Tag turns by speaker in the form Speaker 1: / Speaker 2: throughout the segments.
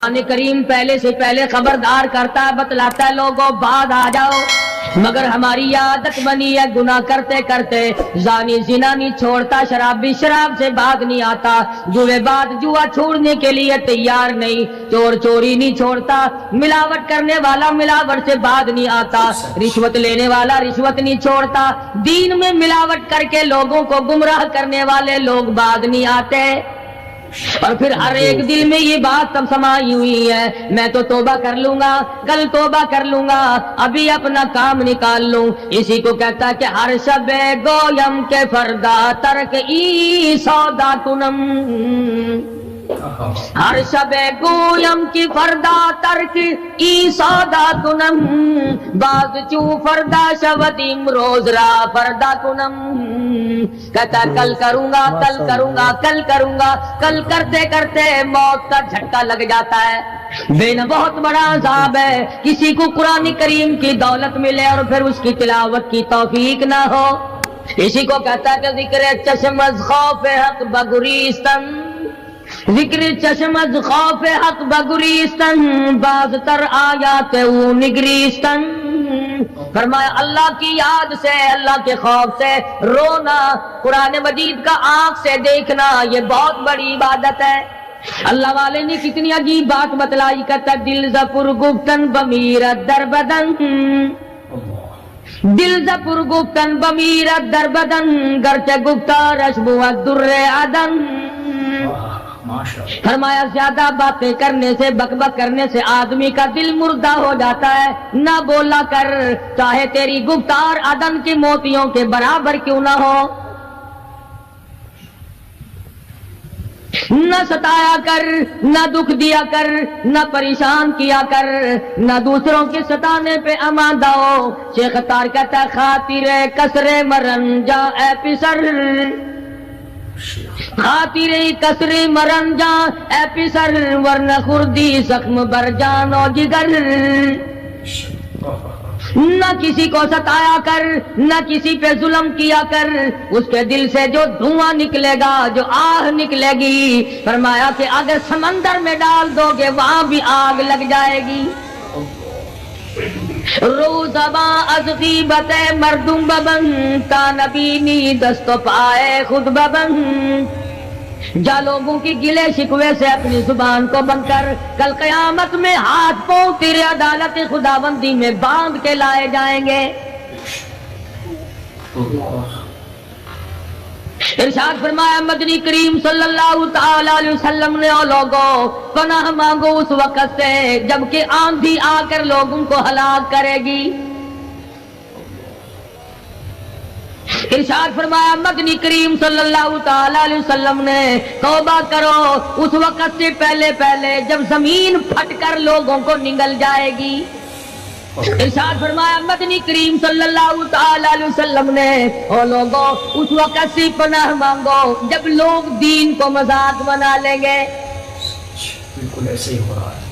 Speaker 1: قرآن کریم پہلے سے پہلے خبردار کرتا ہے، بتلاتا ہے لوگوں بعد آ جاؤ، مگر ہماری عادت بنی ہے گناہ کرتے کرتے زانی زنا نہیں چھوڑتا، شرابی شراب سے بعد نہیں آتا، جوے بعد جوا چھوڑنے کے لیے تیار نہیں، چور چوری نہیں چھوڑتا، ملاوٹ کرنے والا ملاوٹ سے بعد نہیں آتا، رشوت لینے والا رشوت نہیں چھوڑتا، دین میں ملاوٹ کر کے لوگوں کو گمراہ کرنے والے لوگ بعد نہیں آتے۔ اور پھر ہر ایک دل میں یہ بات تب سمائی ہوئی ہے، میں تو توبہ کر لوں گا، کل توبہ کر لوں گا، ابھی اپنا کام نکال لوں۔ اسی کو کہتا ہے کہ ہر شب گویم کے فردا ترک ای سودا کنم، ہر شب گویم کی فردا ترک ای سودا کنم، باز چو فردا شودیم روز را فردا کنم، کہتا کل کروں گا کل کروں گا کل کروں گا، کل کرتے کرتے موت کا جھٹکا لگ جاتا ہے۔ بین بہت بڑا عذاب ہے کسی کو قرآن کریم کی دولت ملے اور پھر اس کی تلاوت کی توفیق نہ ہو۔ اسی کو کہتا ہے کہ ذکر چشم از خوف حق بگریستن، ذکر چشم از خوف حق بگریستن، باز تر آیات او نگریستن، فرمایا اللہ کی یاد سے، اللہ کے خوف سے رونا، قرآن مجید کا آنکھ سے دیکھنا، یہ بہت بڑی عبادت ہے۔ اللہ والے نے کتنی عجیب بات بتلائی، کہتا دل زپر گفتن بمیرت در بدن، دل زپر گفتن بمیرت در بدن، گرچہ گفتارش بود در عدن، فرمایا زیادہ باتیں کرنے سے بک بک کرنے سے آدمی کا دل مردہ ہو جاتا ہے، نہ بولا کر چاہے تیری گفتار عدن کے موتیوں کے برابر کیوں نہ ہو، نہ ستایا کر، نہ دکھ دیا کر، نہ پریشان کیا کر، نہ دوسروں کے ستانے پہ آمادہ ہو۔ شیخ تار کہتا خاطر کسر مرن جا اے پسر، خاطر کسر مرن جا اے پسر، ورنہ خردی زخم بر جان و جگر، نہ کسی کو ستایا کر، نہ کسی پہ ظلم کیا کر، اس کے دل سے جو دھواں نکلے گا، جو آہ نکلے گی، فرمایا کہ اگر سمندر میں ڈال دو گے وہاں بھی آگ لگ جائے گی۔ روزباں از غیبت مردم ببن، تا نبینی دست و پائے خود ببن، جا لوگوں کی گلے شکوے سے اپنی زبان کو بند کر، کل قیامت میں ہاتھ پاؤں تیرے عدالت خداوندی میں باندھ کے لائے جائیں گے۔ ارشاد فرمایا مدنی کریم صلی اللہ تعالی علیہ وسلم نے، او لوگوں پناہ مانگو اس وقت سے جبکہ آندھی آ کر لوگوں کو ہلاک کرے گی۔ ارشاد فرمایا مدنی کریم صلی اللہ تعالی علیہ وسلم نے، توبہ کرو اس وقت سے پہلے پہلے جب زمین پھٹ کر لوگوں کو نگل جائے گی۔ ارشاد فرمایا مدنی کریم صلی اللہ تعالی علیہ وسلم نے، او لوگوں اس وقت سے پناہ مانگو جب لوگ دین کو مذاق بنا لیں گے۔
Speaker 2: بالکل ایسے ہی ہو رہا ہے۔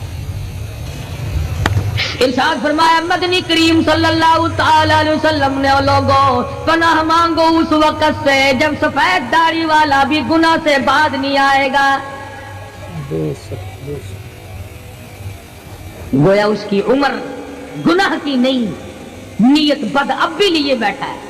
Speaker 1: ارشاد فرمایا مدنی کریم صلی اللہ تعالی علیہ وسلم نے، او لوگوں پناہ مانگو اس وقت سے جب سفید داڑھی والا بھی گناہ سے بعد نہیں آئے گا، گویا اس کی عمر گناہ کی نہیں، نیت بد اب بھی لیے بیٹھا ہے،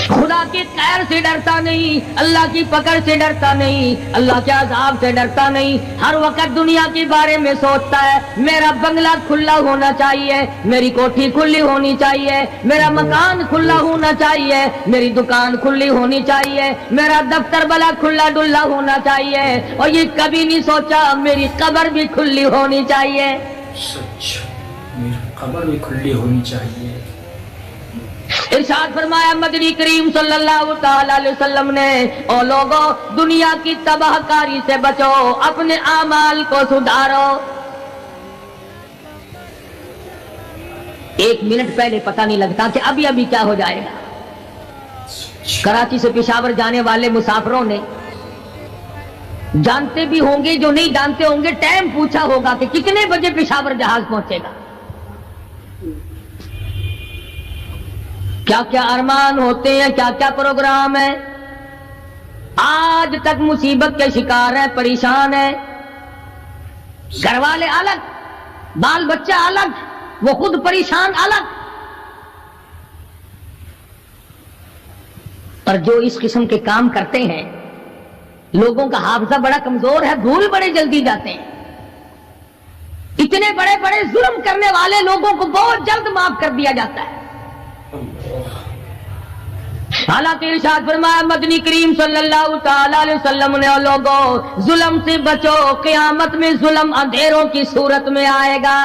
Speaker 1: خدا کی قہر سے ڈرتا نہیں، اللہ کی پکڑ سے ڈرتا نہیں، اللہ کے عذاب سے ڈرتا نہیں، ہر وقت دنیا کے بارے میں سوچتا ہے میرا بنگلہ کھلا ہونا چاہیے، میری کوٹھی کھلی ہونی چاہیے، میرا مکان کھلا ہونا چاہیے، میری دکان کھلی ہونی چاہیے، میرا دفتر بلا کھلا ڈلا ہونا چاہیے، اور یہ کبھی نہیں سوچا میری قبر بھی کھلی ہونی چاہیے۔
Speaker 2: سچ، میری قبر بھی کھلی ہونی چاہیے۔
Speaker 1: ارشاد فرمایا مدنی کریم صلی اللہ تعالی علیہ وسلم نے، او لوگوں دنیا کی تباہ کاری سے بچو، اپنے اعمال کو سدھارو۔ ایک منٹ پہلے پتہ نہیں لگتا کہ ابھی ابھی کیا ہو جائے گا۔ کراچی سے پشاور جانے والے مسافروں نے جانتے بھی ہوں گے، جو نہیں جانتے ہوں گے، ٹائم پوچھا ہوگا کہ کتنے بجے پشاور جہاز پہنچے گا۔ کیا کیا ارمان ہوتے ہیں، کیا کیا پروگرام ہے۔ آج تک مصیبت کے شکار ہیں، پریشان ہیں، گھر والے الگ، بال بچہ الگ، وہ خود پریشان الگ. اور جو اس قسم کے کام کرتے ہیں لوگوں کا حافظہ بڑا کمزور ہے، بھول بڑے جلدی جاتے ہیں. اتنے بڑے بڑے ظلم کرنے والے لوگوں کو بہت جلد معاف کر دیا جاتا ہے. حالانکہ ارشاد فرمایا مدنی کریم صلی اللہ تعالی علیہ وسلم نے، لوگوں ظلم سے بچو، قیامت میں ظلم اندھیروں کی صورت میں آئے گا.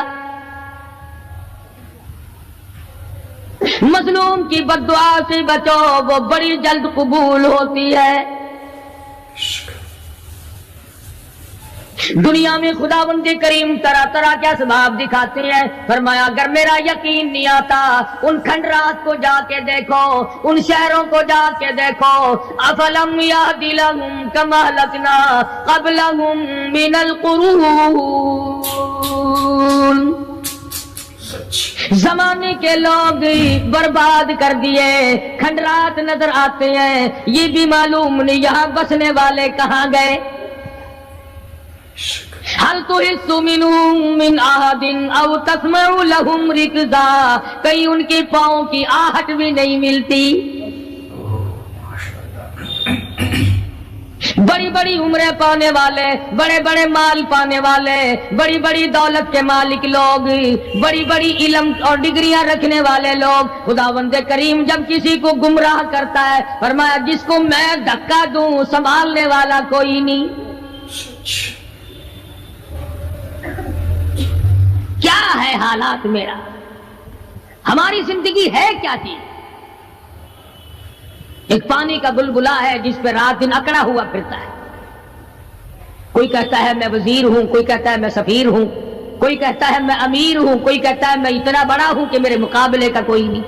Speaker 1: مظلوم کی بد دعا سے بچو، وہ بڑی جلد قبول ہوتی ہے. دنیا میں خداوند کریم طرح طرح کے اسباب دکھاتے ہیں. فرمایا اگر میرا یقین نہیں آتا ان کھنڈرات کو جا کے دیکھو، ان شہروں کو جا کے دیکھو. افلم یہد لہم کما اہلکنا قبلہم من القرون، زمانے کے لوگ برباد کر دیے، کھنڈرات نظر آتے ہیں، یہ بھی معلوم نہیں یہاں بسنے والے کہاں گئے. حل تحس منہم من احد او تسمع لہم رکزا، کہیں ان کے پاؤں کی آہٹ بھی نہیں ملتی. بڑی بڑی عمریں پانے والے، بڑے بڑے مال پانے والے، بڑی بڑی دولت کے مالک لوگ، بڑی بڑی علم اور ڈگریاں رکھنے والے لوگ، خداوند کریم جب کسی کو گمراہ کرتا ہے فرمایا جس کو میں دھکا دوں سنبھالنے والا کوئی نہیں. کیا ہے حالات میرا، ہماری زندگی ہے کیا چیز؟ ایک پانی کا بلبلا ہے جس پہ رات دن اکڑا ہوا پھرتا ہے. کوئی کہتا ہے میں وزیر ہوں، کوئی کہتا ہے میں سفیر ہوں، کوئی کہتا ہے میں امیر ہوں، کوئی کہتا ہے میں اتنا بڑا ہوں کہ میرے مقابلے کا کوئی نہیں.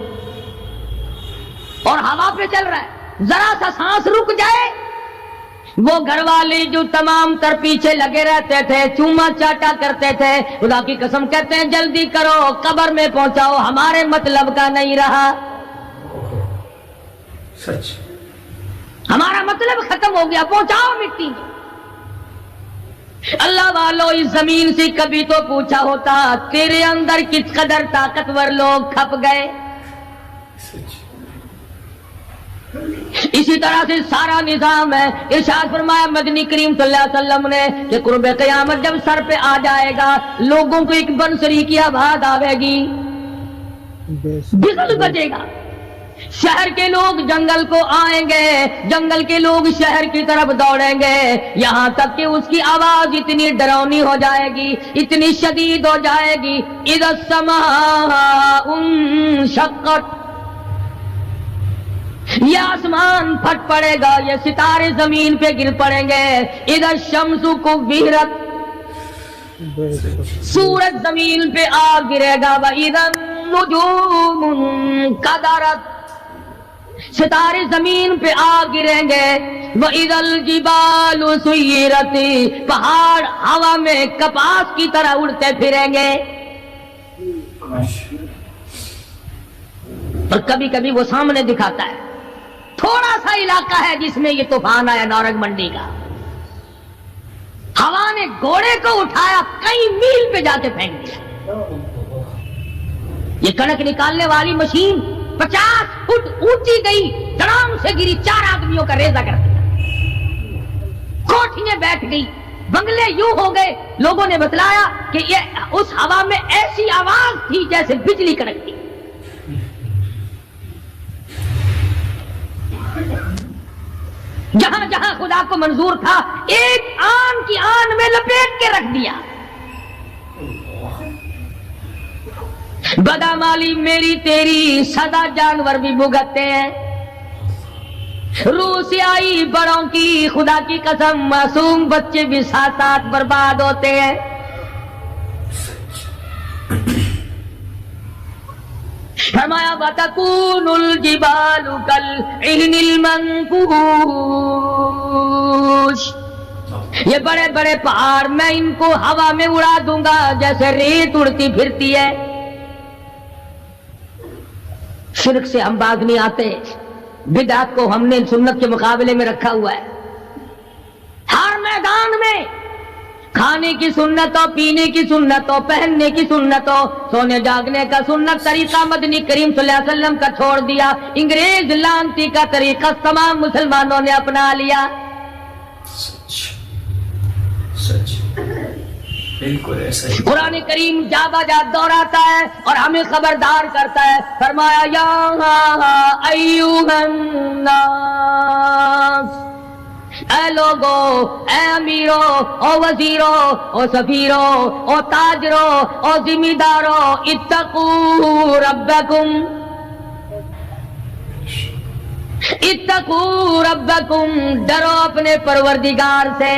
Speaker 1: اور ہوا پہ چل رہا ہے، ذرا سا سانس رک جائے وہ گھر والے جو تمام تر پیچھے لگے رہتے تھے، چوما چاٹا کرتے تھے، خدا کی قسم کہتے ہیں جلدی کرو قبر میں پہنچاؤ، ہمارے مطلب کا نہیں رہا.
Speaker 2: سچ،
Speaker 1: ہمارا مطلب ختم ہو گیا، پہنچاؤ مٹی میں. اللہ والو اس زمین سے کبھی تو پوچھا ہوتا تیرے اندر کس قدر طاقتور لوگ کھپ گئے. اسی طرح سے سارا نظام ہے. ارشاد فرمایا مدنی کریم صلی اللہ علیہ وسلم نے کہ قرب قیامت جب سر پہ آ جائے گا لوگوں کو ایک بنسری کی آواز آئے گی، بغل بجے گا. شہر کے لوگ جنگل کو آئیں گے، جنگل کے لوگ شہر کی طرف دوڑیں گے، یہاں تک کہ اس کی آواز اتنی ڈراؤنی ہو جائے گی، اتنی شدید ہو جائے گی. اذا السماء انشقت، یہ آسمان پھٹ پڑے گا، یہ ستارے زمین پہ گر پڑیں گے. اذا الشمس کورت، سورج زمین پہ آ گرے گا. واذا النجوم انکدرت، ستارے زمین پہ آ گریں گے. وَإِذَا الْجِبَالُ سُيِّرَتْ، پہاڑ ہوا میں کپاس کی طرح اڑتے پھریں گے. اور کبھی کبھی وہ سامنے دکھاتا ہے تھوڑا سا علاقہ ہے جس میں یہ طوفان آیا نورنگ منڈی کا، ہوا نے گھوڑے کو اٹھایا کئی میل پہ جا کے پھینک دیا. یہ کنک نکالنے والی مشین 50 فٹ اونچی گئی، دڑام سے گری، 4 آدمیوں کا ریزہ کر دیا. کوٹھیاں بیٹھ گئی، بنگلے یوں ہو گئے. لوگوں نے بتلایا کہ یہ اس ہوا میں ایسی آواز تھی جیسے بجلی کڑکتی. جہاں جہاں خدا کو منظور تھا ایک آن کی آن میں لپیٹ کے رکھ دیا. بدامالی میری تیری سدا جانور بھی بھگتتے ہیں. روح سے آئی بڑوں کی خدا کی قسم معصوم بچے بھی ساتھ ساتھ برباد ہوتے ہیں. فرمایا وَتَكُونُ الْجِبَالُ كَالْعِهْنِ الْمَنْفُوشِ، یہ بڑے بڑے پہاڑ میں ان کو ہوا میں اڑا دوں گا جیسے ریت اڑتی پھرتی ہے. شرک سے ہم باز نہیں آتے، بدعت کو ہم نے سنت کے مقابلے میں رکھا ہوا ہے. ہر میدان میں کھانے کی سنت ہو، پینے کی سنت ہو، پہننے کی سنت ہو، سونے جاگنے کا سنت طریقہ مدنی کریم صلی اللہ علیہ وسلم کا چھوڑ دیا، انگریز لانتی کا طریقہ تمام مسلمانوں نے اپنا لیا.
Speaker 2: سچ سچ بالکل ایسا ہی.
Speaker 1: قرآن کریم جا بجا دوہراتا ہے اور ہمیں خبردار کرتا ہے. فرمایا یا ایھا الناس، اے لوگو، اے امیرو، او وزیرو، او سفیرو، او تاجرو، او ذمہ دارو، اتقوا ربکم، اتقوا ربکم، ڈرو اپنے پروردگار سے،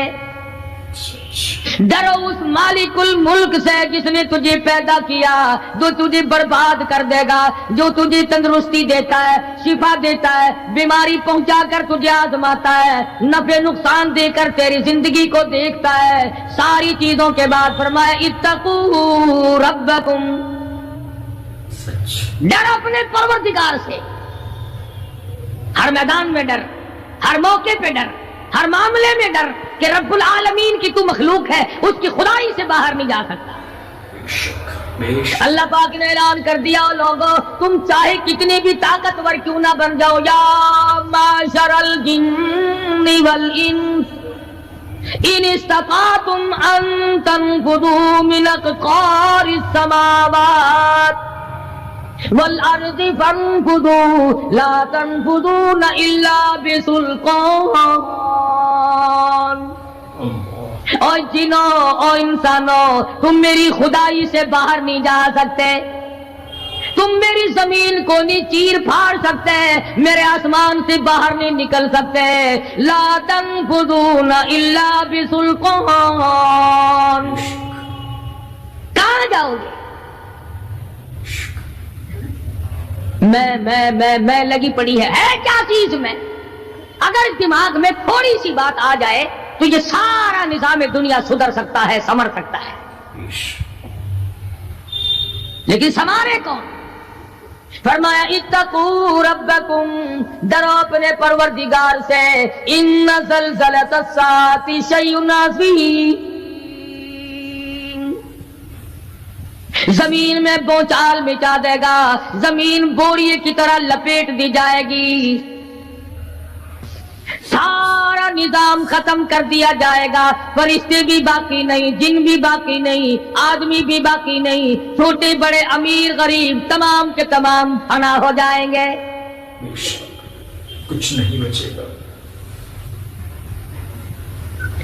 Speaker 1: ڈرو اس مالک الملک سے جس نے تجھے پیدا کیا، جو تجھے برباد کر دے گا، جو تجھے تندرستی دیتا ہے، شفا دیتا ہے، بیماری پہنچا کر تجھے آزماتا ہے، نفع نقصان دے کر تیری زندگی کو دیکھتا ہے. ساری چیزوں کے بعد فرمایا اتقوا ربکم، ڈر اپنے پروردگار سے. ہر میدان میں ڈر، ہر موقع پہ ڈر، ہر معاملے میں ڈر کہ رب العالمین کی تو مخلوق ہے، اس کی خدائی سے باہر نہیں جا سکتا. اللہ پاک نے اعلان کر دیا لوگوں، تم چاہے کتنے بھی طاقتور کیوں نہ بن جاؤ، یا معشر الجن والانس ان استطعتم ان تنفذوا من اقطار السماوات والارض فانفذوا لا تنفذون الا بسلطان. اور جنوں اور انسانوں، تم میری خدائی سے باہر نہیں جا سکتے، تم میری زمین کو نہیں چیر پھاڑ سکتے، میرے آسمان سے باہر نہیں نکل سکتے. لا تنفذون الا بسلطان. کہاں جاؤ گے؟ میں لگی پڑی ہے کیا چیز میں؟ اگر دماغ میں تھوڑی سی بات آ جائے تو یہ سارا نظام دنیا سدھر سکتا ہے، سنور سکتا ہے. لیکن سنوارے کون؟ فرمایا اتقوا ربکم، ڈرو اپنے پروردگار سے. ان زلزلۃ الساعۃ شیء عظیم، زمین میں بونچال مچا دے گا، زمین بوریے کی طرح لپیٹ دی جائے گی، سارا نظام ختم کر دیا جائے گا، فرشتے بھی باقی نہیں، جن بھی باقی نہیں، آدمی بھی باقی نہیں، چھوٹے بڑے امیر غریب تمام کے تمام فنا ہو جائیں گے.
Speaker 2: کچھ نہیں بچے گا.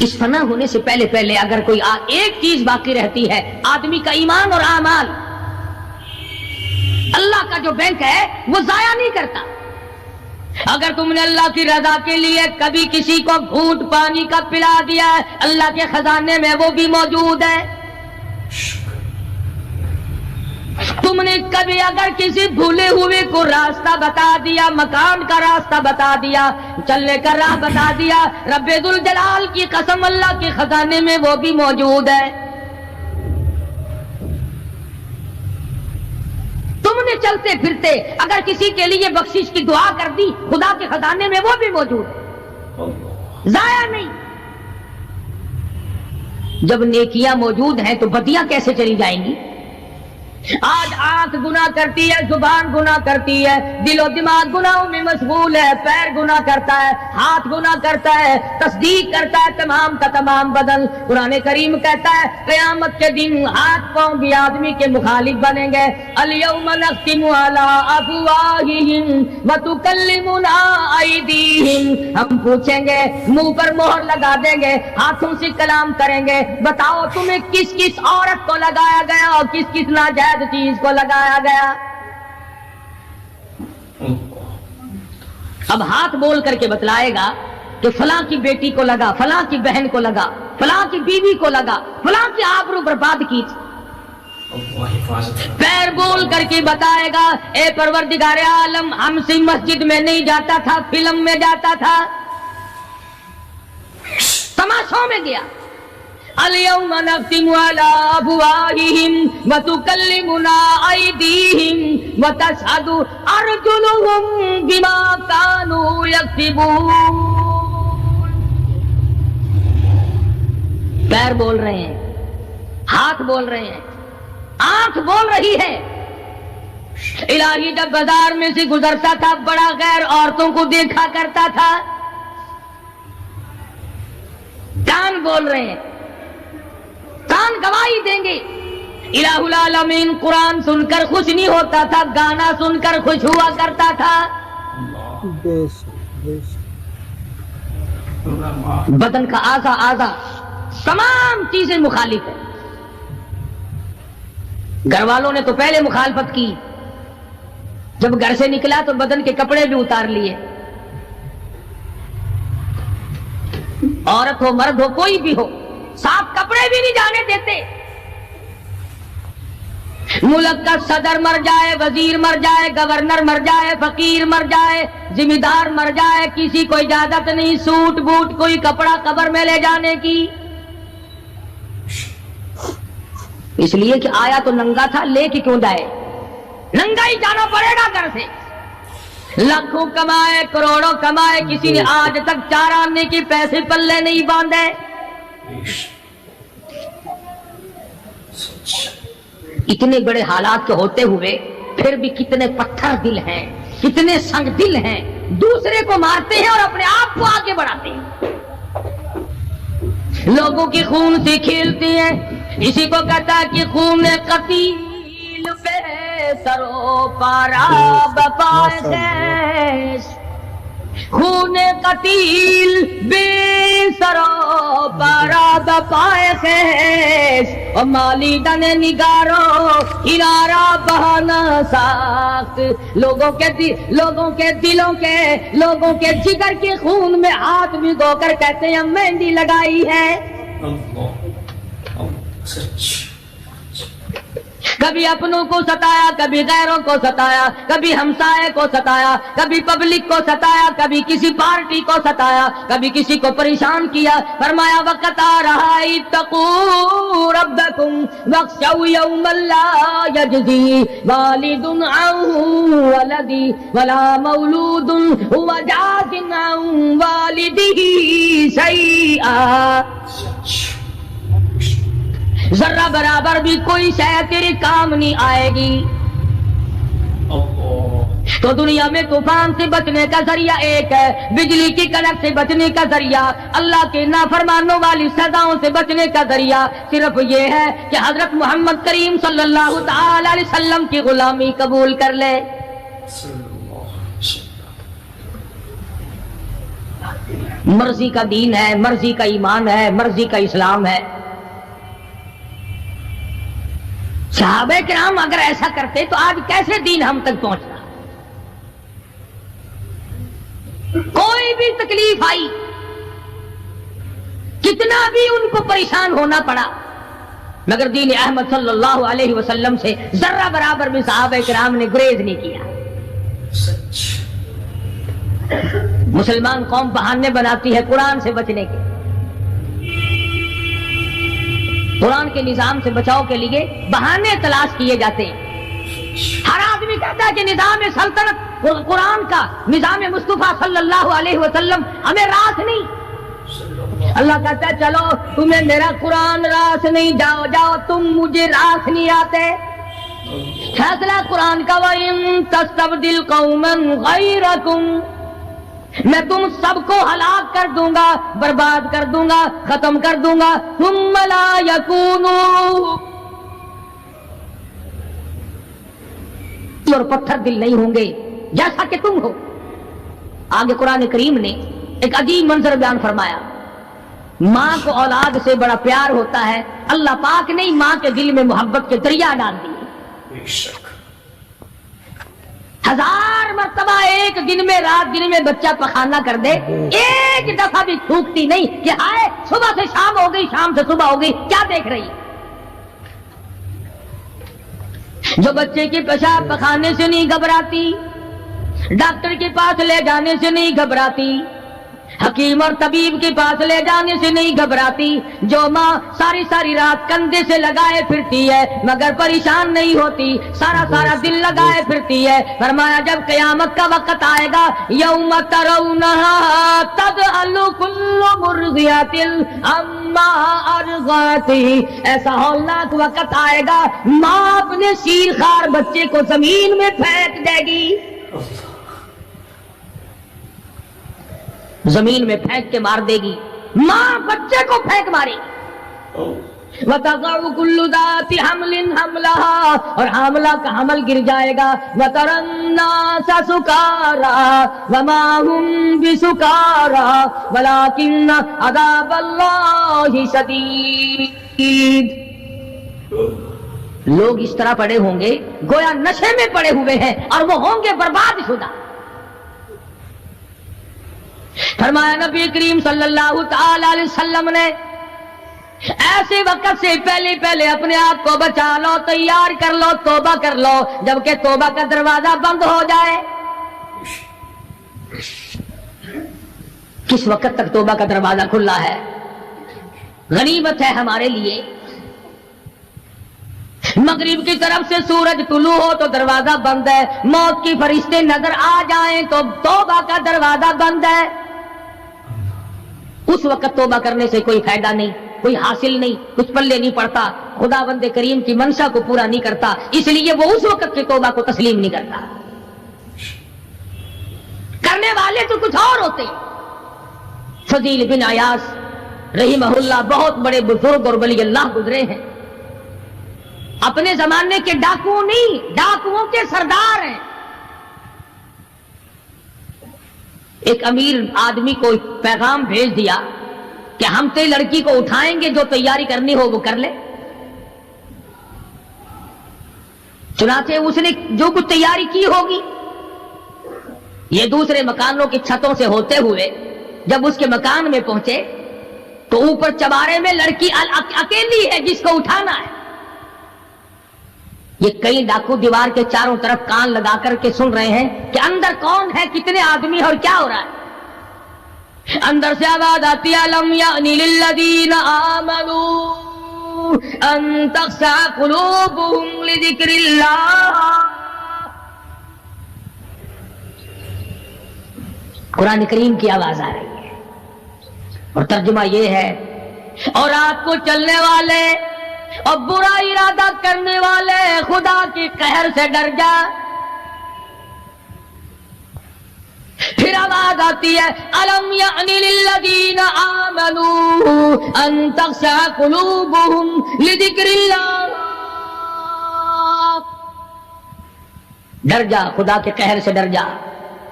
Speaker 1: اس فنا ہونے سے پہلے پہلے اگر کوئی ایک چیز باقی رہتی ہے، آدمی کا ایمان اور اعمال. اللہ کا جو بینک ہے وہ ضائع نہیں کرتا. اگر تم نے اللہ کی رضا کے لیے کبھی کسی کو گھونٹ پانی کا پلا دیا ہے، اللہ کے خزانے میں وہ بھی موجود ہے. تم نے کبھی اگر کسی بھولے ہوئے کو راستہ بتا دیا، مکان کا راستہ بتا دیا، چلنے کا راہ بتا دیا، رب ذوالجلال کی قسم اللہ کے خزانے میں وہ بھی موجود ہے. تم نے چلتے پھرتے اگر کسی کے لیے بخشش کی دعا کر دی، خدا کے خزانے میں وہ بھی موجود ہے، ضائع نہیں. جب نیکیاں موجود ہیں تو بدیاں کیسے چلی جائیں گی؟ آج آنکھ گناہ کرتی ہے، زبان گناہ کرتی ہے، دل و دماغ گناہوں میں مشغول ہے، پیر گناہ کرتا ہے، ہاتھ گناہ کرتا ہے، تصدیق کرتا ہے تمام کا تمام بدن. قرآن کریم کہتا ہے قیامت کے دن ہاتھ پاؤں بھی آدمی کے مخالف بنیں گے. الیوم نختم علی افواہہم وتکلمنا ایدیہم، ہم پوچھیں گے، منہ پر مہر لگا دیں گے، ہاتھوں سے کلام کریں گے، بتاؤ تمہیں کس کس عورت کو لگایا گیا اور کس کس ناجائز چیز کو لگایا گیا. اب ہاتھ بول کر کے بتلائے گا کہ فلاں کی بیٹی کو لگا، فلاں کی بہن کو لگا، فلاں کی بیوی کو لگا، فلاں کی آبرو برباد کی تھی. پیر بول کر کے بتائے گا اے پروردگار عالم، ہم سے مسجد میں نہیں جاتا تھا، فلم میں جاتا تھا، تماشوں میں گیا. اليوم نختم على افواههم وتكلمنا ايديهم وتشهد ارجلهم بما كانوا يكسبون. پیر بول رہے ہیں، ہاتھ بول رہے ہیں، آنکھ بول رہی ہے۔ الہی جب بازار میں سے گزرتا تھا بڑا غیر عورتوں کو دیکھا کرتا تھا، کان بول رہے ہیں، کان گواہی دیں گے۔ الہ العالمین قرآن سن کر خوش نہیں ہوتا تھا، گانا سن کر خوش ہوا کرتا تھا۔ بدن کا اعضا تمام چیزیں مخالف ہیں۔ گھر والوں نے تو پہلے مخالفت کی، جب گھر سے نکلا تو بدن کے کپڑے بھی اتار لیے، عورت ہو مرد ہو کوئی بھی ہو، صاف کپڑے بھی نہیں جانے دیتے۔ ملک کا صدر مر جائے، وزیر مر جائے، گورنر مر جائے، فقیر مر جائے، ذمہ دار مر جائے، کسی کو اجازت نہیں سوٹ بوٹ کوئی کپڑا قبر میں لے جانے کی، اس لیے کہ آیا تو ننگا تھا، لے کے کیوں جائے؟ ننگا ہی جانا پڑے گا گھر سے۔ لاکھوں کمائے کروڑوں کمائے، کسی نے آج تک 4 آنے کے پیسے پلے نہیں باندھے۔ اتنے بڑے حالات کے ہوتے ہوئے پھر بھی کتنے پتھر دل ہیں، کتنے سنگ دل ہیں، دوسرے کو مارتے ہیں اور اپنے آپ کو آگے بڑھاتے ہیں، لوگوں کے خون سے کھیلتے ہیں۔ اسی کو کہتا کہ خون قتیل بے سرو پارا بپائے خیش، خون قتیل بے سرو پارا بپائے خیش، اور مالی دن نگارو کنارا بہانا ساخت، لوگوں کے دلوں کے، لوگوں کے جگر کے خون میں ہاتھ بھگو کر کہتے ہیں مہندی لگائی ہے۔ کبھی اپنوں کو ستایا، کبھی غیروں کو ستایا، کبھی ہمسائے کو ستایا، کبھی پبلک کو ستایا، کبھی کسی پارٹی کو ستایا، کبھی کسی کو پریشان کیا۔ فرمایا وقت آ رہا اتقوا ربکم واخشوا یوما لا یجزی والد عن ولدی ولا مولود هو جاز عن والدہ شیئا، ذرہ برابر بھی کوئی شے تیرے کام نہیں آئے گی۔ تو دنیا میں طوفان سے بچنے کا ذریعہ ایک ہے، بجلی کی کڑک سے بچنے کا ذریعہ، اللہ کے نافرمانوں والی سزاؤں سے بچنے کا ذریعہ صرف یہ ہے کہ حضرت محمد کریم صلی اللہ تعالی علیہ وسلم کی غلامی قبول کر لے۔ مرضی کا دین ہے، مرضی کا ایمان ہے، مرضی کا اسلام ہے۔ صحابہ کرام اگر ایسا کرتے تو آج کیسے دین ہم تک پہنچتا؟ کوئی بھی تکلیف آئی، کتنا بھی ان کو پریشان ہونا پڑا، مگر دین احمد صلی اللہ علیہ وسلم سے ذرہ برابر بھی صحابہ کرام نے گریز نہیں کیا۔ مسلمان قوم بہانے بناتی ہے قرآن سے بچنے کے، قرآن کے نظام سے بچاؤ کے لیے بہانے تلاش کیے جاتے ہیں۔ ہر آدمی کہتا ہے کہ نظام سلطنت قرآن کا، نظام مصطفیٰ صلی اللہ علیہ وسلم ہمیں راس نہیں۔ اللہ کہتا ہے چلو تمہیں میرا قرآن راس نہیں، جاؤ جاؤ تم مجھے راس نہیں آتے۔ فیصلہ قرآن کا وَإِن تَسْتَبْدِلْ قَوْمًا غَيْرَكُمْ، میں تم سب کو ہلاک کر دوں گا، برباد کر دوں گا، ختم کر دوں گا۔ ثم لا یکونوا، اور پتھر دل نہیں ہوں گے جیسا کہ تم ہو۔ آگے قرآن کریم نے ایک عجیب منظر بیان فرمایا، ماں کو اولاد سے بڑا پیار ہوتا ہے، اللہ پاک نے ماں کے دل میں محبت کے دریا ڈال دیے۔ 1000 مرتبہ ایک دن میں، رات دن میں بچہ پخانہ کر دے، ایک دفعہ بھی تھوکتی نہیں کہ ہائے صبح سے شام ہو گئی، شام سے صبح ہو گئی، کیا دیکھ رہی؟ جو بچے کے پیشاب پخانے سے نہیں گھبراتی، ڈاکٹر کے پاس لے جانے سے نہیں گھبراتی، حکیم اور طبیب کے پاس لے جانے سے نہیں گھبراتی، جو ماں ساری ساری رات کندھے سے لگائے پھرتی ہے مگر پریشان نہیں ہوتی، سارا دل لگائے پھرتی ہے۔ فرمایا جب قیامت کا وقت آئے گا، یوم ترونہا تذہل کل مرضعۃ عما ما ارغاتی، ایسا ہولناک وقت آئے گا ماں اپنے شیر خوار بچے کو زمین میں پھینک دے گی، زمین میں پھینک کے مار دے گی، ماں بچے کو پھینک مارے گی۔ وَتَضَعُ كُلُّ ذَاتِ حَمْلٍ حَمْلَهَا، اور حاملہ کا حمل گر جائے گا۔ وَتَرَى النَّاسَ سُكَارَىٰ وَمَا هُمْ بِسُكَارَىٰ وَلَٰكِنَّ عَذَابَ اللَّهِ شَدِيدٌ۔ لوگ اس طرح پڑے ہوں گے گویا نشے میں پڑے ہوئے ہیں، اور وہ ہوں گے برباد شدہ۔ فرمایا نبی کریم صلی اللہ تعالی علیہ وسلم نے ایسے وقت سے پہلے اپنے آپ کو بچا لو، تیار کر لو، توبہ کر لو، جبکہ توبہ کا دروازہ بند ہو جائے۔ کس وقت تک توبہ کا دروازہ کھلا ہے؟ غنیمت ہے ہمارے لیے۔ مغرب کی طرف سے سورج طلوع ہو تو دروازہ بند ہے، موت کی فرشتے نظر آ جائیں تو توبہ کا دروازہ بند ہے۔ اس وقت توبہ کرنے سے کوئی فائدہ نہیں، کوئی حاصل نہیں، کچھ پلے نہیں پڑتا، خدا بند کریم کی منشا کو پورا نہیں کرتا، اس لیے وہ اس وقت کی توبہ کو تسلیم نہیں کرتا۔ کرنے والے تو کچھ اور ہوتے۔ فضیل بن عیاض رحمہ اللہ بہت بڑے بزرگ اور ولی اللہ گزرے ہیں، اپنے زمانے کے ڈاکو نہیں، ڈاکوؤں کے سردار ہیں۔ ایک امیر آدمی کو پیغام بھیج دیا کہ ہم تے لڑکی کو اٹھائیں گے، جو تیاری کرنی ہو وہ کر لے۔ چنانچہ اس نے جو کچھ تیاری کی ہوگی، یہ دوسرے مکانوں کی چھتوں سے ہوتے ہوئے جب اس کے مکان میں پہنچے تو اوپر چبارے میں لڑکی اکیلی ہے جس کو اٹھانا ہے۔ یہ کئی ڈاکو دیوار کے چاروں طرف کان لگا کر کے سن رہے ہیں کہ اندر کون ہے، کتنے آدمی اور کیا ہو رہا ہے۔ اندر سے آواز آتی ہے لم یأن للذین آمنوا ان تخشع قلوبهم لذکر اللہ۔ قرآن کریم کی آواز آ رہی ہے اور ترجمہ یہ ہے، اور رات کو چلنے والے اور برا ارادہ کرنے والے خدا کے قہر سے ڈر جا۔ پھر آواز آتی ہے الم یأن للذین آمنوا ان تخشع قلوبهم لذکر اللہ۔ ڈر جا، خدا کے قہر سے ڈر جا۔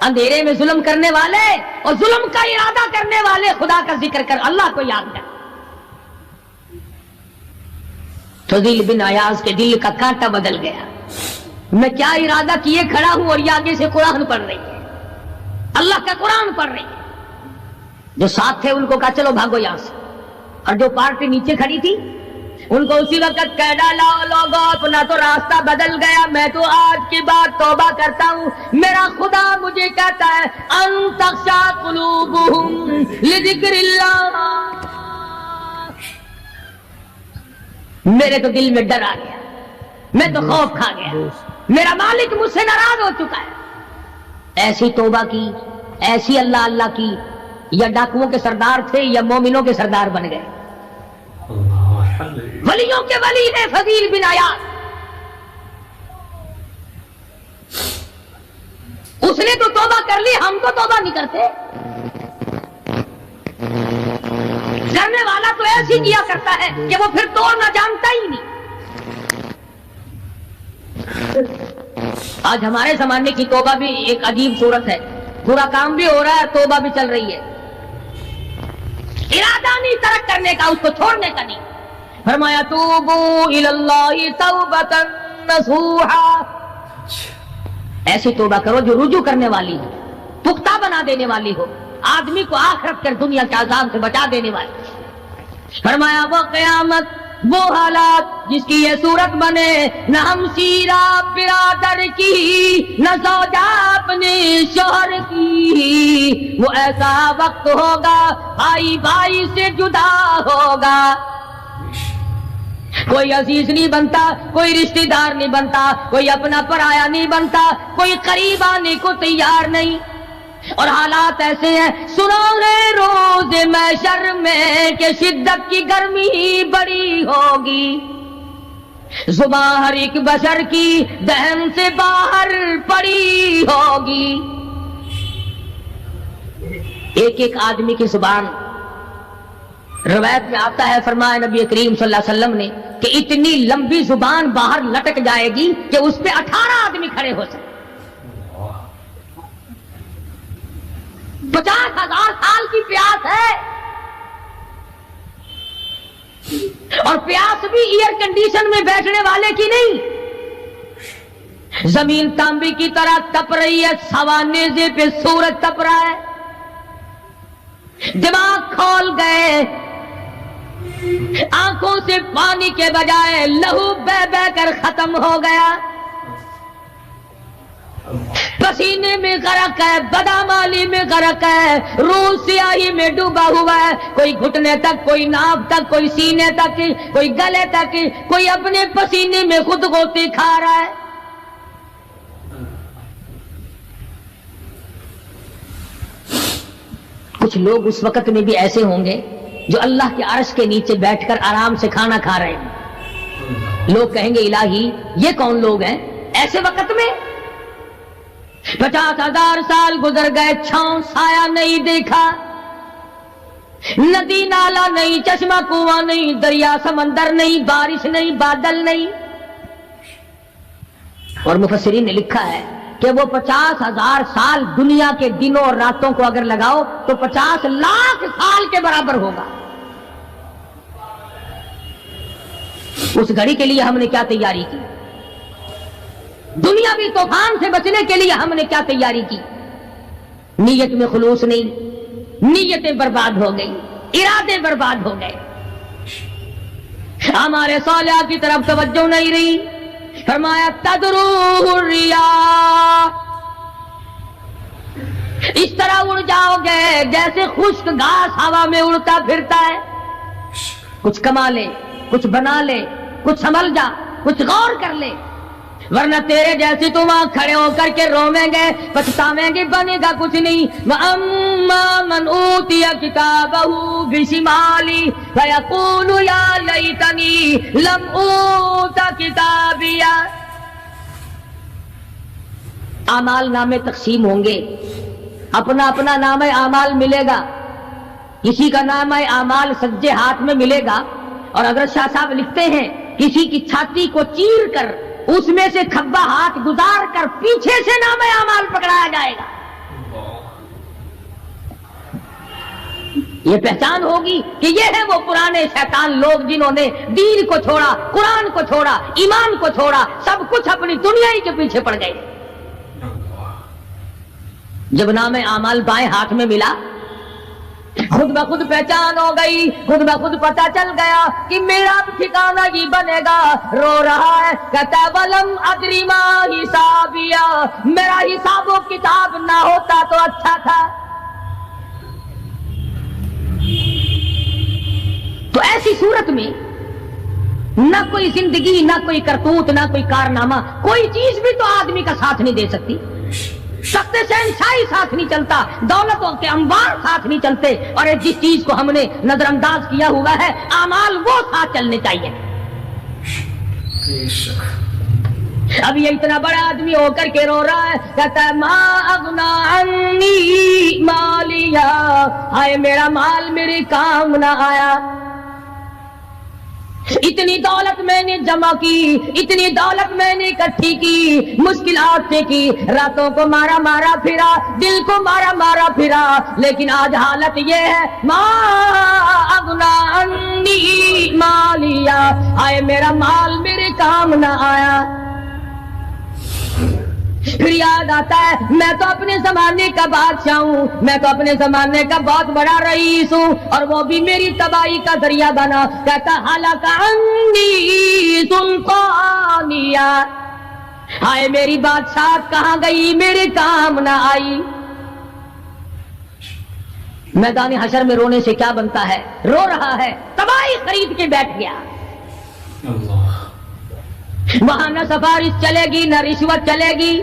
Speaker 1: اندھیرے میں ظلم کرنے والے اور ظلم کا ارادہ کرنے والے خدا کا ذکر کر، اللہ کو یاد کر۔ فضیل بن عیاض کے دل کا کانٹا بدل گیا، میں کیا ارادہ کیے کھڑا ہوں اور یہ آگے سے قرآن پڑھ رہی ہے، اللہ کا قرآن پڑھ رہی ہے۔ جو ساتھ تھے ان کو کہا چلو بھاگو یہاں سے، اور جو پارٹی نیچے کھڑی تھی ان کو اسی وقت کہہ ڈالا لوگوں اپنا تو راستہ بدل گیا، میں تو آج کی بات توبہ کرتا ہوں، میرا خدا مجھے کہتا ہے ان تخشع قلوبهم لذکر اللہ۔ میرے تو دل میں ڈر آ گیا، میں تو خوف کھا گیا، میرا مالک مجھ سے ناراض ہو چکا ہے۔ ایسی توبہ کی، ایسی اللہ اللہ کی، یا ڈاکوؤں کے سردار تھے یا مومنوں کے سردار بن گئے۔ ولیوں کے ولی ہے فضیل بن عیاض، اس نے تو توبہ کر لی، ہم تو توبہ نہیں کرتے۔ کرنے والا تو ایسی کیا کرتا ہے کہ وہ پھر توڑنا جانتا ہی نہیں۔ آج ہمارے زمانے کی توبہ بھی ایک عجیب صورت ہے، پورا کام بھی ہو رہا ہے، توبہ بھی چل رہی ہے، ارادہ نہیں ترک کرنے کا، اس کو چھوڑنے کا نہیں۔ فرمایا توبو الی اللہ توبۃ نصوحا، ایسی توبہ کرو جو رجوع کرنے والی ہو، پختہ بنا دینے والی ہو، آدمی کو آخرت کر دنیا کے عذاب سے بچا دینے والی۔ فرمایا وہ قیامت، وہ حالات جس کی یہ صورت بنے، نہ ہم سیرا برادر کی، نہ زوجہ اپنے شوہر کی، وہ ایسا وقت ہوگا بھائی بھائی سے جدا ہوگا، کوئی عزیز نہیں بنتا، کوئی رشتہ دار نہیں بنتا، کوئی اپنا پرایا نہیں بنتا، کوئی قریب آنے کو تیار نہیں۔ اور حالات ایسے ہیں، سنو گے روز محشر میں کہ شدت کی گرمی بڑی ہوگی، زبان ہر ایک بشر کی دہن سے باہر پڑی ہوگی. ایک ایک آدمی کی زبان، روایت میں آتا ہے، فرمایا نبی کریم صلی اللہ علیہ وسلم نے کہ اتنی لمبی زبان باہر لٹک جائے گی کہ اس پہ 18 آدمی کھڑے ہو سکتے. 50,000 سال کی پیاس ہے، اور پیاس بھی ایئر کنڈیشن میں بیٹھنے والے کی نہیں. زمین تانبے کی طرح تپ رہی ہے، سوا نیزے پہ سورج تپ رہا ہے. دماغ کھول گئے، آنکھوں سے پانی کے بجائے لہو بہ بہ کر ختم ہو گیا. پسینے میں غرق ہے، بدامالی میں غرق ہے، روح سیاہی میں ڈوبا ہوا ہے. کوئی گھٹنے تک، کوئی ناف تک، کوئی سینے تک، کوئی گلے تک، کوئی اپنے پسینے میں خود غوطے کھا رہا ہے. کچھ لوگ اس وقت میں بھی ایسے ہوں گے جو اللہ کے عرش کے نیچے بیٹھ کر آرام سے کھانا کھا رہے ہیں. لوگ کہیں گے الہی یہ کون لوگ ہیں ایسے وقت میں؟ 50,000 سال گزر گئے، چھاؤں سایہ نہیں دیکھا، ندی نالا نہیں، چشمہ کنواں نہیں، دریا سمندر نہیں، بارش نہیں، بادل نہیں. اور مفسرین نے لکھا ہے کہ وہ 50,000 سال دنیا کے دنوں اور راتوں کو اگر لگاؤ تو 50 لاکھ سال کے برابر ہوگا. اس گھڑی کے لیے ہم نے کیا تیاری کی؟ دنیاوی طوفان سے بچنے کے لیے ہم نے کیا تیاری کی؟ نیت میں خلوص نہیں، نیتیں برباد ہو گئی، ارادے برباد ہو گئے، ہمارے صالحہ کی طرف توجہ نہیں رہی. فرمایا تدروہ الریاح، اس طرح اڑ جاؤ گے جیسے خشک گھاس ہوا میں اڑتا پھرتا ہے. کچھ کما لے، کچھ بنا لے، کچھ سنبھل جا، کچھ غور کر لے، ورنہ تیرے جیسے تو وہاں کھڑے ہو کر کے رویں گے، پچھتاویں گے، بنے گا کچھ نہیں. وَأَمَّا مَنْ أُوتِيَ كِتَابَهُ بِشِمَالِهِ فَيَقُولُ يَا لَيْتَنِي لَمْ أُوتَ كِتَابِيَهْ. اعمال نامے تقسیم ہوں گے، اپنا اپنا نامہ اعمال ملے گا. کسی کا نامہ اعمال سجے ہاتھ میں ملے گا، اور اگر شاہ صاحب لکھتے ہیں کسی کی چھاتی کو چیر کر اس میں سے کھبا ہاتھ گزار کر پیچھے سے نامہ اعمال پکڑایا جائے گا. یہ پہچان ہوگی کہ یہ ہے وہ پرانے شیطان لوگ جنہوں نے دین کو چھوڑا، قرآن کو چھوڑا، ایمان کو چھوڑا، سب کچھ اپنی دنیا ہی کے پیچھے پڑ گئے. جب نامہ اعمال بائیں ہاتھ میں ملا، خود بخود پہچان ہو گئی، خود بخود پتہ چل گیا کہ میرا ٹھکانہ یہ بنے گا. رو رہا ہے، کہتا ہے وَلَمْ أَدْرِ مَا حِسَابِيَهْ، میرا حساب و کتاب نہ ہوتا تو اچھا تھا. تو ایسی صورت میں نہ کوئی زندگی، نہ کوئی کرتوت، نہ کوئی کارنامہ، کوئی چیز بھی تو آدمی کا ساتھ نہیں دے سکتی. تخت شہنشاہی ساتھ نہیں چلتا، دولتوں کے انبار ساتھ نہیں چلتے، اور جس چیز کو ہم نے نظر انداز کیا ہوا ہے اعمال وہ ساتھ چلنے چاہیے. اب یہ اتنا بڑا آدمی ہو کر کے رو رہا ہے، کہتا ہے ما اغنا عنی مالیا، ہائے میرا مال میرے کام نہ آیا. اتنی دولت میں نے جمع کی، اتنی دولت میں نے اکٹھی کی، مشکلات سے کی، راتوں کو مارا مارا پھرا، دل کو مارا مارا پھرا، لیکن آج حالت یہ ہے ما اغنا عنی مالیا، آئے میرا مال میرے کام نہ آیا. پھر یاد آتا ہے میں تو اپنے زمانے کا بادشاہ ہوں، میں تو اپنے زمانے کا بہت بڑا رئیس ہوں، اور وہ بھی میری تباہی کا ذریعہ بنا. کہتا ہلاک عنی سلطانیہ، ہائے میری بادشاہت کہاں گئی، میرے کام نہ آئی. میدان حشر میں رونے سے کیا بنتا ہے؟ رو رہا ہے، تباہی خرید کے بیٹھ گیا. وہاں نہ سفارش چلے گی، نہ رشوت چلے گی،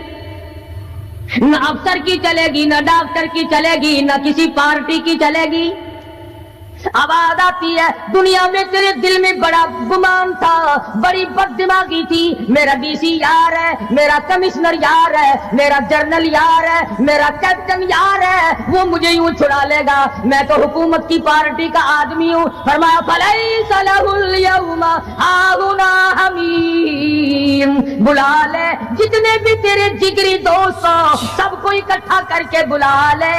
Speaker 1: نہ افسر کی چلے گی، نہ ڈاکٹر کی چلے گی، نہ کسی پارٹی کی چلے گی۔ آواز آتی ہے دنیا میں تیرے دل میں بڑا گمان تھا، بڑی بد دماغی تھی، میرا ڈی سی یار ہے، میرا کمشنر یار ہے، میرا جنرل یار ہے، میرا کیپٹن یار ہے، وہ مجھے یوں چھڑا لے گا، میں تو حکومت کی پارٹی کا آدمی ہوں۔ فرمایا فلیس لہ اليوم ہاہنا حمیم، بلا لے جتنے بھی تیرے جگری دوست ہو سب کو اکٹھا کر کے بلا لے،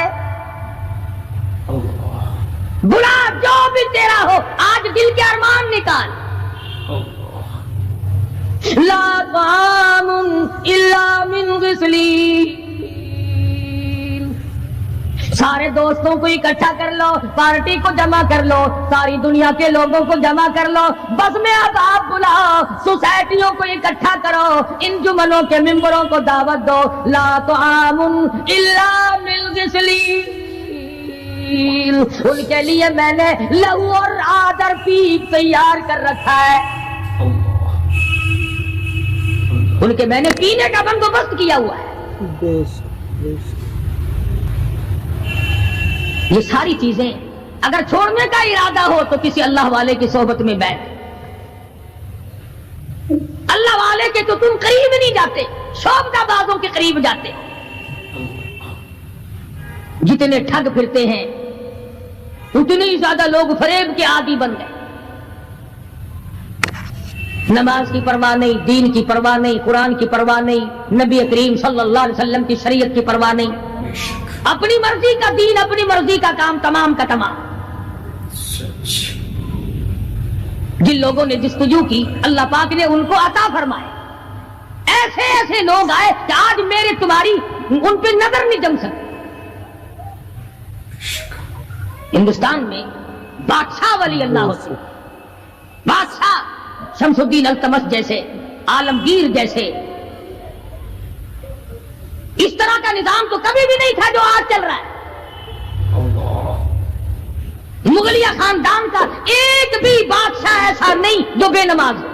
Speaker 1: بلا جو بھی تیرا ہو، آج دل کے ارمان نکال۔ لا طعام الا من غسلین، سارے دوستوں کو اکٹھا کر لو، پارٹی کو جمع کر لو، ساری دنیا کے لوگوں کو جمع کر لو، بس میں اب آپ بلاؤ، سوسائٹیوں کو اکٹھا کرو، انجمنوں کے ممبروں کو دعوت دو۔ لا طعام الا من غسلین، ان کے لیے میں نے لہو اور آدر پیپ تیار کر رکھا ہے، ان کے میں نے پینے کا بندوبست کیا ہوا ہے۔ یہ ساری چیزیں اگر چھوڑنے کا ارادہ ہو تو کسی اللہ والے کی صحبت میں بیٹھ، اللہ والے کے تو تم قریب نہیں جاتے، شعبدہ بازوں کے قریب جاتے۔ جتنے ٹھگ پھرتے ہیں اتنے ہی زیادہ لوگ فریب کے عادی بن گئے، نماز کی پرواہ نہیں، دین کی پرواہ نہیں، قرآن کی پرواہ نہیں، نبی کریم صلی اللہ علیہ وسلم کی شریعت کی پرواہ نہیں، اپنی مرضی کا دین، اپنی مرضی کا کام، تمام کا تمام۔ جن لوگوں نے جستجو کی اللہ پاک نے ان کو عطا فرمائے، ایسے ایسے لوگ آئے کہ آج میرے تمہاری ان پہ نظر نہیں جم سکتی۔ ہندوستان میں بادشاہ ولی اللہ ہوتے، بادشاہ شمس الدین التمش جیسے، عالمگیر جیسے، اس طرح کا نظام تو کبھی بھی نہیں تھا جو آج چل رہا ہے۔ مغلیہ خاندان کا ایک بھی بادشاہ ایسا نہیں جو بے نماز ہو،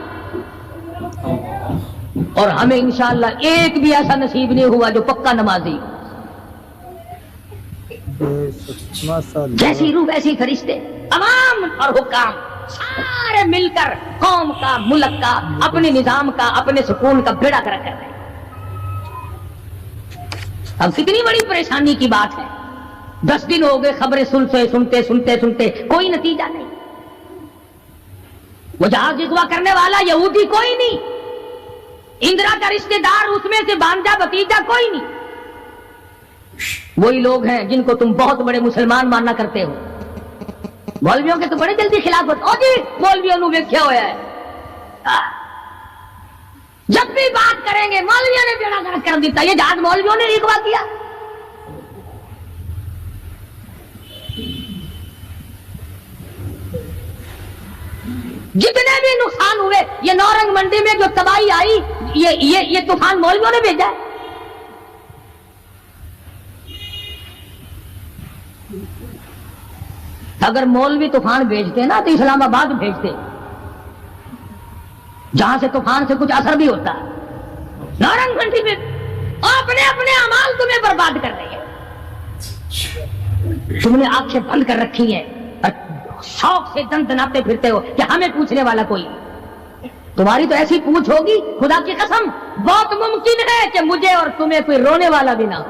Speaker 1: اور ہمیں انشاءاللہ ایک بھی ایسا نصیب نہیں ہوا جو پکا نمازی ہو۔ جیسی روح ویسی فرشتے، عوام اور حکام سارے مل کر قوم کا، ملک کا، اپنے نظام کا، اپنے سکون کا بیڑا کر رہے ہیں۔ اب کتنی بڑی پریشانی کی بات ہے، 10 دن ہو گئے خبریں سنتے کوئی نتیجہ نہیں۔ وہ جہاز اغوا کرنے والا یہودی کوئی نہیں، اندرا کا رشتہ دار اس میں سے بانجا بتیجا کوئی نہیں، وہی لوگ ہیں جن کو تم بہت بڑے مسلمان ماننا کرتے ہو۔ مولویوں کے تو بڑے جلدی خلافت، او جی مولویوں نے ویکھیا ہوا ہے، جب بھی بات کریں گے مولویوں نے بیڑا گرک کر دیتا، یہ جہاز مولویوں نے اغوا کیا۔ جتنے بھی نقصان ہوئے، یہ نورنگ منڈی میں جو تباہی آئی، یہ طوفان مولویوں نے بھیجا ہے۔ اگر مولوی طوفان بھیجتے نا تو اسلام آباد بھیجتے، جہاں سے طوفان سے کچھ اثر بھی ہوتا۔ نورنگ منڈی میں اپنے اپنے اعمال تمہیں برباد کر رہے ہیں، تم نے آنکھیں بند کر رکھی ہیں اور شوق سے دن دناتے پھرتے ہو کہ ہمیں پوچھنے والا کوئی، تمہاری تو ایسی پوچھ ہوگی خدا کی قسم بہت ممکن ہے کہ مجھے اور تمہیں کوئی رونے والا بھی نہ ہو۔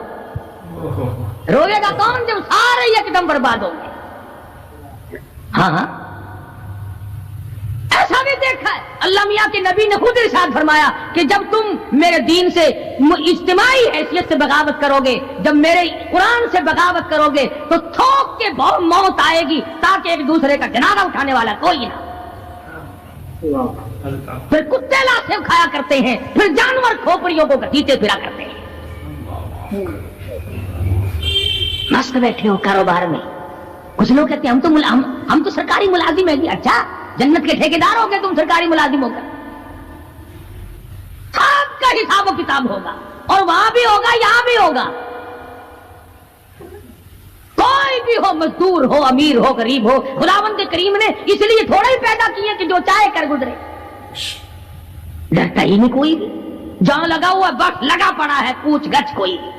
Speaker 1: روئے گا کون جب سارے ایک دم برباد ہوں گے؟ ہاں ایسا بھی دیکھا ہے، اللہ میاں کے نبی نے خود ارشاد فرمایا کہ جب تم میرے دین سے اجتماعی حیثیت سے بغاوت کرو گے، جب میرے قرآن سے بغاوت کرو گے تو تھوک کے بہت موت آئے گی تاکہ ایک دوسرے کا جنازہ اٹھانے والا کوئی نہ۔ پھر کتے لاشیں کھایا کرتے ہیں، پھر جانور کھوپڑیوں کو گھسیٹے پھرا کرتے ہیں، مست بیٹھے ہو کاروبار میں۔ کچھ لوگ کہتے ہیں ہم تو سرکاری ملازم ہیں۔ اچھا جنت کے ٹھیکیدار ہو گئے تم سرکاری ملازم ہو کر؟ آپ کا حساب و کتاب ہوگا، اور وہاں بھی ہوگا یہاں بھی ہوگا۔ کوئی بھی ہو، مزدور ہو، امیر ہو، غریب ہو، خداوند کریم نے اس لیے تھوڑا ہی پیدا کیے کہ جو چاہے کر گزرے، ڈرتا ہی نہیں کوئی بھی، جہاں لگا ہوا بس لگا پڑا ہے، پوچھ گچھ کوئی نہیں۔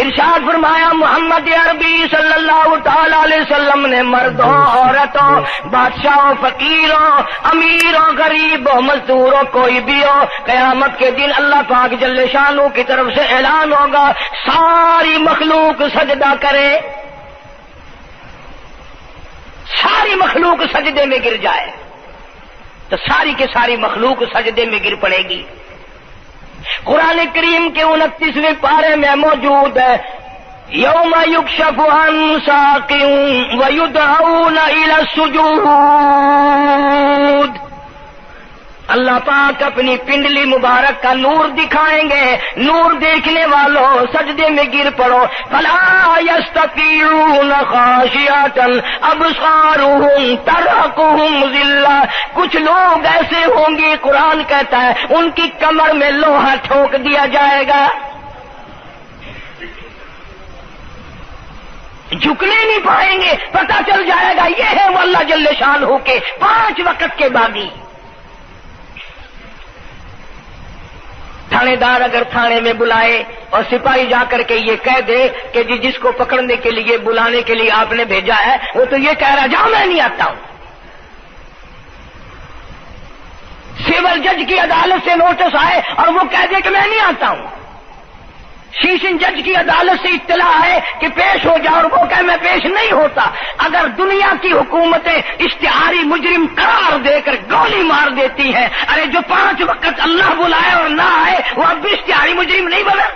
Speaker 3: ارشاد فرمایا محمد عربی صلی اللہ تعالی علیہ وسلم نے مردوں عورتوں بادشاہوں فقیروں امیروں غریبوں مزدوروں کوئی بھی ہو قیامت کے دن اللہ پاک جل شانہ کی طرف سے اعلان ہوگا ساری مخلوق سجدہ کرے، ساری مخلوق سجدے میں گر جائے تو ساری کے ساری مخلوق سجدے میں گر پڑے گی۔ قرآن کریم کے 29ویں پارے میں موجود ہے یوم یکشف عن ساق ویدعون الی السجود، اللہ پاک اپنی پنڈلی مبارک کا نور دکھائیں گے، نور دیکھنے والوں سجدے میں گر پڑو، فلا یستطیعون خاشعۃ ابصارهم ترهقهم ذلہ، کچھ لوگ ایسے ہوں گے قرآن کہتا ہے ان کی کمر میں لوہا ٹھوک دیا جائے گا، جھکنے نہیں پائیں گے، پتہ چل جائے گا یہ ہے وہ اللہ جل شانہ کے 5 وقت کے باغی۔ تھانے دار اگر تھانے میں بلائے اور سپاہی جا کر کے یہ کہہ دے کہ جس کو پکڑنے کے لیے بلانے کے لیے آپ نے بھیجا ہے وہ تو یہ کہہ رہا جاؤ میں نہیں آتا ہوں، سول جج کی عدالت سے نوٹس آئے اور وہ کہہ دے کہ میں نہیں آتا ہوں، سیشن جج کی عدالت سے اطلاع ہے کہ پیش ہو جاؤ اور وہ کہے میں پیش نہیں ہوتا، اگر دنیا کی حکومتیں اشتہاری مجرم قرار دے کر گولی مار دیتی ہیں، ارے جو 5 وقت اللہ بلائے اور نہ آئے وہ اب بھی اشتہاری مجرم نہیں بنا؟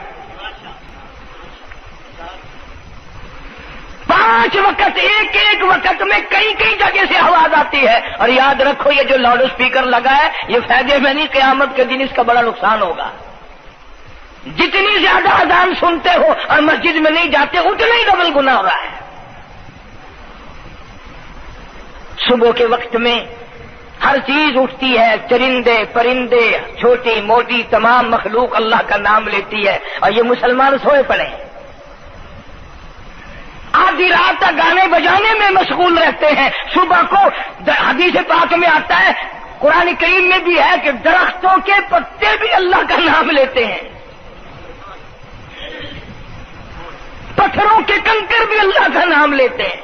Speaker 3: 5 وقت ایک وقت میں کئی جگہ سے آواز آتی ہے، اور یاد رکھو یہ جو لاؤڈ اسپیکر لگا ہے یہ فائدے میں نہیں، قیامت کے دن اس کا بڑا نقصان ہوگا۔ جتنی زیادہ اذان سنتے ہو اور مسجد میں نہیں جاتے اتنا ہی ڈبل گناہ ہو رہا ہے۔ صبح کے وقت میں ہر چیز اٹھتی ہے، چرندے پرندے چھوٹی موٹی تمام مخلوق اللہ کا نام لیتی ہے، اور یہ مسلمان سوئے پڑے ہیں، آدھی رات تک گانے بجانے میں مشغول رہتے ہیں، صبح کو حدیث پاک میں آتا ہے قرآن کریم میں بھی ہے کہ درختوں کے پتے بھی اللہ کا نام لیتے ہیں، پتھروں کے کنکر بھی اللہ کا نام لیتے ہیں،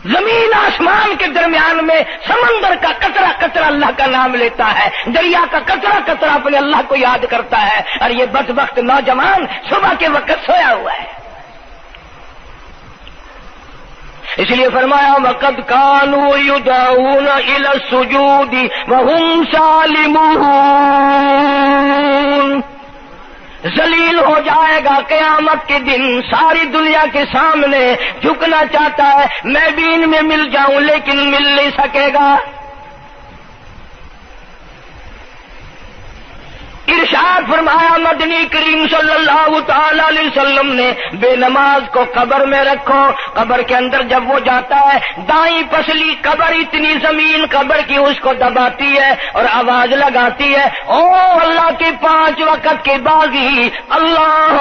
Speaker 3: زمین آسمان کے درمیان میں سمندر کا قطرہ قطرہ اللہ کا نام لیتا ہے، دریا کا قطرہ قطرہ اپنے اللہ کو یاد کرتا ہے، اور یہ بدبخت نوجوان صبح کے وقت سویا ہوا ہے۔ اس لیے فرمایا وَقَدْ كَانُوا يُدْعَوْنَ إِلَى السُّجُودِ وَهُمْ سَالِمُونَ، ذلیل ہو جائے گا قیامت کے دن، ساری دنیا کے سامنے جھکنا چاہتا ہے میں بھی ان میں مل جاؤں لیکن مل نہیں سکے گا۔ ارشاد فرمایا مدنی کریم صلی اللہ تعالی علیہ وسلم نے بے نماز کو قبر میں رکھو، قبر کے اندر جب وہ جاتا ہے دائیں پسلی قبر اتنی زمین قبر کی اس کو دباتی ہے اور آواز لگاتی ہے او اللہ کے 5 وقت کے باغی اللہ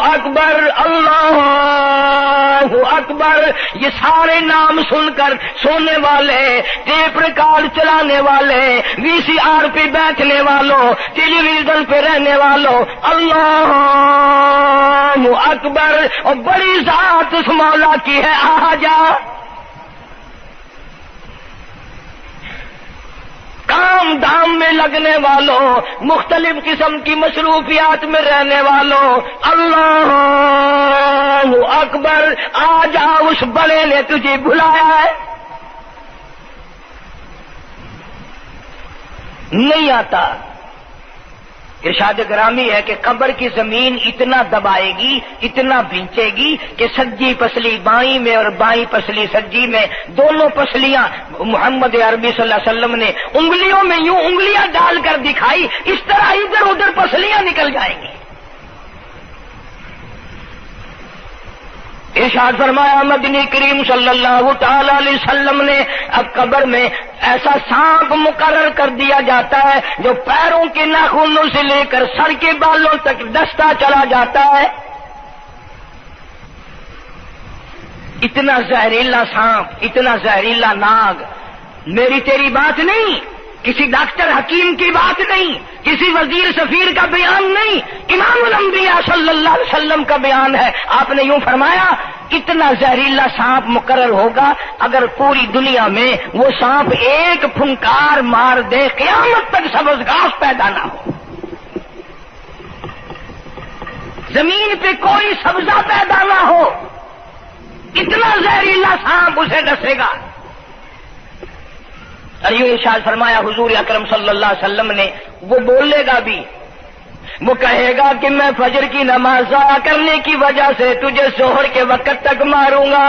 Speaker 3: اکبر اللہ اکبر، یہ سارے نام سن کر سونے والے، ٹیپ ریکارڈ چلانے والے، وی سی آر پہ بیٹھنے والوں، ٹیلی ویژن پہ رہنے والوں اللہ اکبر، اور بڑی ذات اس مولا کی ہے آ جا، کام دھام میں لگنے والوں، مختلف قسم کی مصروفیات میں رہنے والوں اللہ اکبر، آ جا اس بڑے نے تجھے بلایا ہے، نہیں آتا۔ ارشاد گرامی ہے کہ قبر کی زمین اتنا دبائے گی اتنا بھینچے گی کہ سجی پسلی بائیں میں اور بائیں پسلی سجی میں دونوں پسلیاں محمد عربی صلی اللہ علیہ وسلم نے انگلیوں میں یوں انگلیاں ڈال کر دکھائی، اس طرح ادھر ادھر پسلیاں نکل جائیں گی۔ ارشاد فرمایا مدنی کریم صلی اللہ تعالی علیہ وسلم نے اب قبر میں ایسا سانپ مقرر کر دیا جاتا ہے جو پیروں کے ناخنوں سے لے کر سر کے بالوں تک ڈستا چلا جاتا ہے، اتنا زہریلا سانپ، اتنا زہریلا ناگ، میری تیری بات نہیں، کسی ڈاکٹر حکیم کی بات نہیں، کسی وزیر سفیر کا بیان نہیں، امام الانبیاء صلی اللہ علیہ وسلم کا بیان ہے. آپ نے یوں فرمایا اتنا زہریلا سانپ مقرر ہوگا اگر پوری دنیا میں وہ سانپ ایک پھنکار مار دے قیامت تک سبز گھاس پیدا نہ ہو، زمین پہ کوئی سبزہ پیدا نہ ہو، اتنا زہریلا سانپ اسے ڈسے گا. اور یوں ارشاد فرمایا حضور اکرم صلی اللہ علیہ وسلم نے، وہ بولے گا بھی، وہ کہے گا کہ میں فجر کی نماز ضائع کرنے کی وجہ سے تجھے ظہر کے وقت تک ماروں گا.